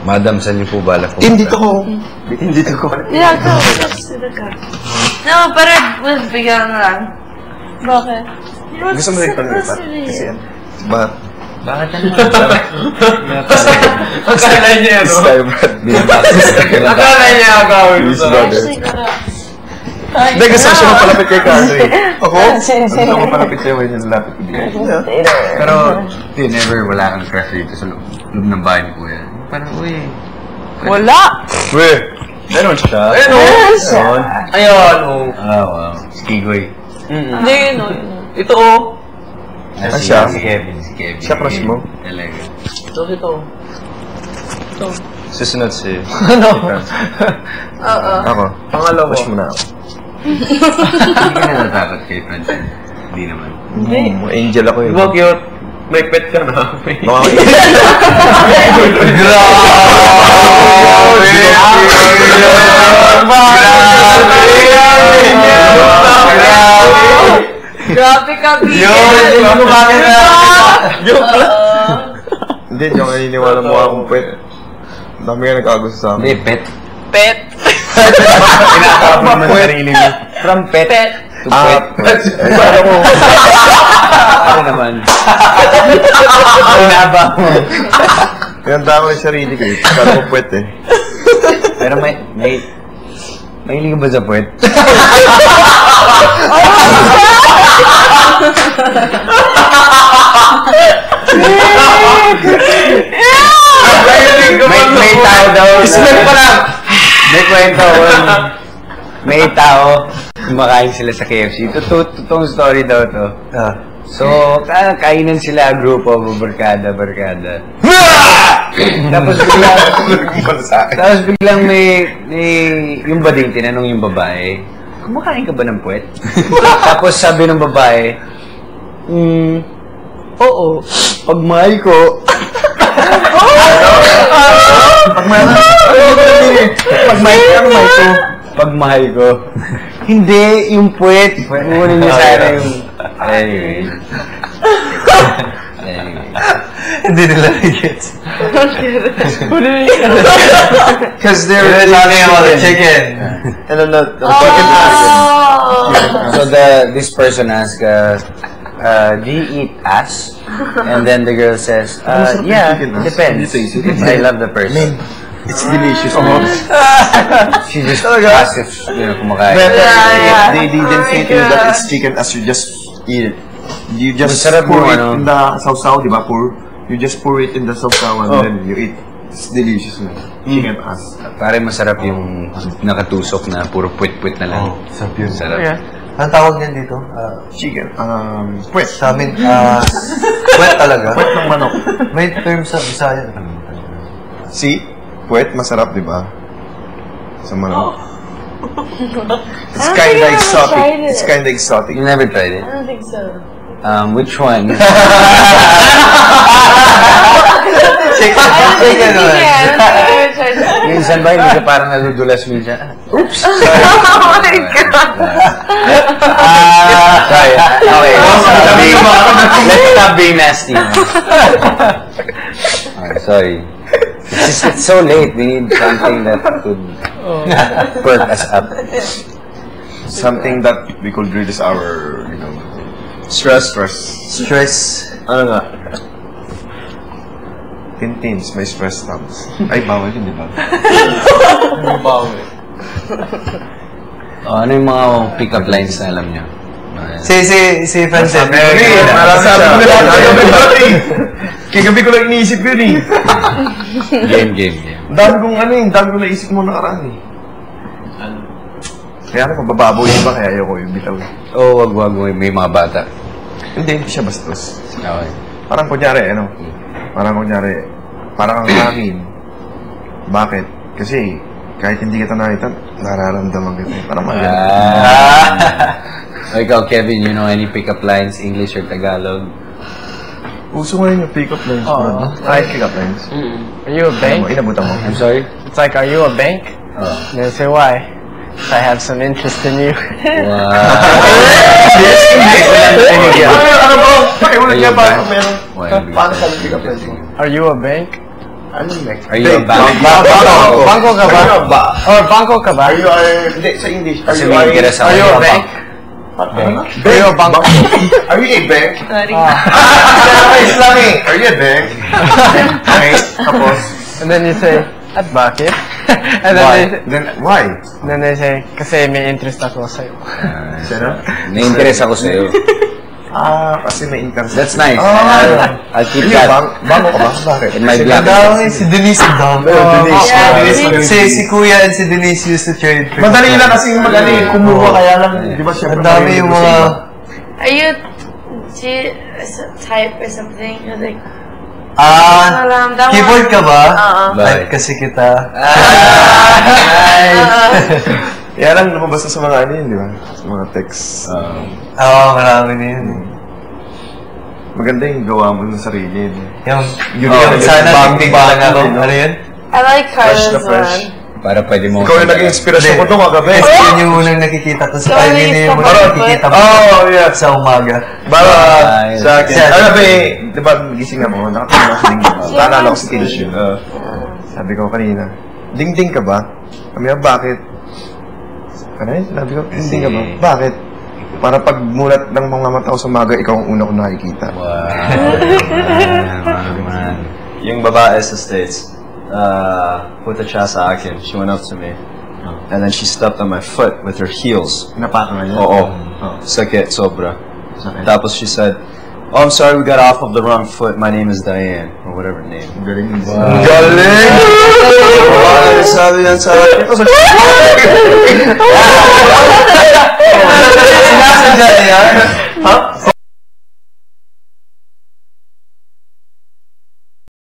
Madam, saan niyo po balak po? Team, dito ko. Dito ko. Yeah, go. Dito ka. No, pero bigyan na lang. Bakit? Gusto mo rin pang-lipat? Kasi yan. Bakit? Bakit ano? Akala niya, no? Akala niya agawin. His brother. Hindi, gusto ko siya mapalapit kay Carlo eh. Ako? Gusto ko mapalapit kayo when yung lalapit ko dito. Pero, never wala kang crush dito sa loob ng bahay ni Kuya. Parang, uy. Wala! Uy! Meron siya. Meron siya. Ayun, Ah, wow. Si Kigoy. Hindi, yun o. Ito, oh. Ah, siya? Si Kevin. Siya crush mo? Talaga. Ito. Susunod si... Ano? Oo. Ako. Pangalawa. Push mo na ako. Hindi ka natatakot kay Francine. Hindi naman. Angel ako eh. Diba cute? May pet ka na. Grabe ka, Bigyan! Yun! Yung bakit na? Joke lang. Hindi, yung naniniwala mo akong pet. Dami ka nag-agusto sa akin. Hindi, pet. Pet! Pinakapag naman sarili mo. From pet to pet. Para mo. Ano naman? Pinaba mo. Yung tama yung sarili ko eh. Para mo pet eh. Pero may hiling ka ba sa puwet? may tao daw. Smell pa lang. May kwento. May tao. Kumakain sila sa KFC. Totoong story daw to. So, kainan sila, grupo, barkada. Tapos biglang may yung bading tinanong yung babae, kumakain ka ba ng puwet? Tapos sabi ng babae, oo, pag mahal ko. Pag mahal ko. Hindi, yung puwet. Muna niya sana yung... Anyway. Hindi nila gets. Because they were talking about the chicken. And I'm not fucking So this person asked, do you eat ass? And then the girl says, yeah, depends. If I love the person. It's delicious. She just asked if, kumakain. They didn't say to you that it's chicken as you just eat it. You just Masarap pour yung it in the sausaw, di ba? You just pour it in the sausaw and then you eat. It's delicious man. Chicken ass. Pare masarap yung nakatusok na puro puwit-puwit na lang. Sarap yun. Sarap. Anong tawag niyan dito? Chicken. Puwet. Sa amin, puwet talaga. Puwet ng manok. May term sa Bisaya. See? Puwet, masarap, di ba? Sa manok. It's kinda exotic. It's kinda exotic. You never tried it? I don't think so. Which one? Chicken naman. Yung isang ba, hindi ka parang nadudulas minsan. Oops! Oh my God! Sorry. Okay. Let's stop being nasty. Sorry. It's so late. We need something that could perk us up. Something that we could reduce our, stress. Ano nga? Tintins, may stress stamps. Ay, bawal yun, di ba? Bawal. Ano yung mga pick-up lines na alam niyo? Si Francine. Kagabi ko lang iniisip yun eh. Game. Dami kong naisip mo nakaraan eh. Kaya ako, bababaw yun ba? Kaya ayoko yung bitaw. Oh, wag. May mga bata. Hindi siya bastos. Okay. Parang kunyari, parang ang amin. Bakit? Kasi, kahit hindi kita nakita, nararamdaman kita. Parang maganda. Ikaw, Kevin, you know any pick-up lines, English or Tagalog? Uso ngayon yung pick-up lines, bro. Kahit pick-up lines. Are you a bank? Inabutan mo. I'm sorry? It's like, are you a bank? Then say why? I have some interest in you. Wow. Ano ba? Pakiulit niya ba? Well, Paano ka pick-up lines mo? Are you a bank? Ano next? Are you a bank? Bangko ka ba? Or bangko ka ba? Hindi, sa English. Kasi may interest ako. Are you a bank? Are you a bank? Are you a bank? Sorry. Islami. Are you a bank? Okay, tapos. And then you say, at bakit? And Why? then they say, kasi may interest ako sa'yo. Sana? May interest ako sa'yo. Kasi may interest. That's nice. I'll keep Ano that bango ka ba? Bakit? in my black. Si Denise yung dami. Si Kuya and si Denise used to trade. Madali lang kasi kumuha kaya lang, di ba siya? Ang dami yung mga... Are you type or something? You're like, Keyboard ka ba? Bakit? Type kasi kita. Kaya lang lumabas na sa mga ano yun, di ba? Sa mga text. Oo, marami na yun. Maganda yung gawa mo ng sarili. Yung Yung sana tingting lang ako. Ano yun? I like Fresh Carla's na fresh. one. Para pwede mo... Ikaw yung naging inspirasyon ko doon kagabi. Kasi yun yung unang nakikita ko sa Sorry, yun yung sa unang pagod. nakikita ko Yeah. sa umaga. Para Yes. sa akin. Ano ba di ba gising ako, nakatulog sa linggo. Naalala ko si Kinshin. Sabi ko kanina, ding-ding ka ba? Kami bakit? Ano yun? Sabi ko, ding-ding ka ba? Bakit? Para pag mulat ng mga mata ko sa umaga, ikaw ang una ko nakikita. Man. Yung babae sa States, punta siya sa akin. She went up to me. And then she stepped on my foot with her heels. Napaka nga niya. Oo. Sakit, sobra. Tapos she said, "Oh, I'm sorry we got off of the wrong foot. My name is Diane." Or whatever name. Galing. Galing! Sabi yan sa akin. Sinasadya niya?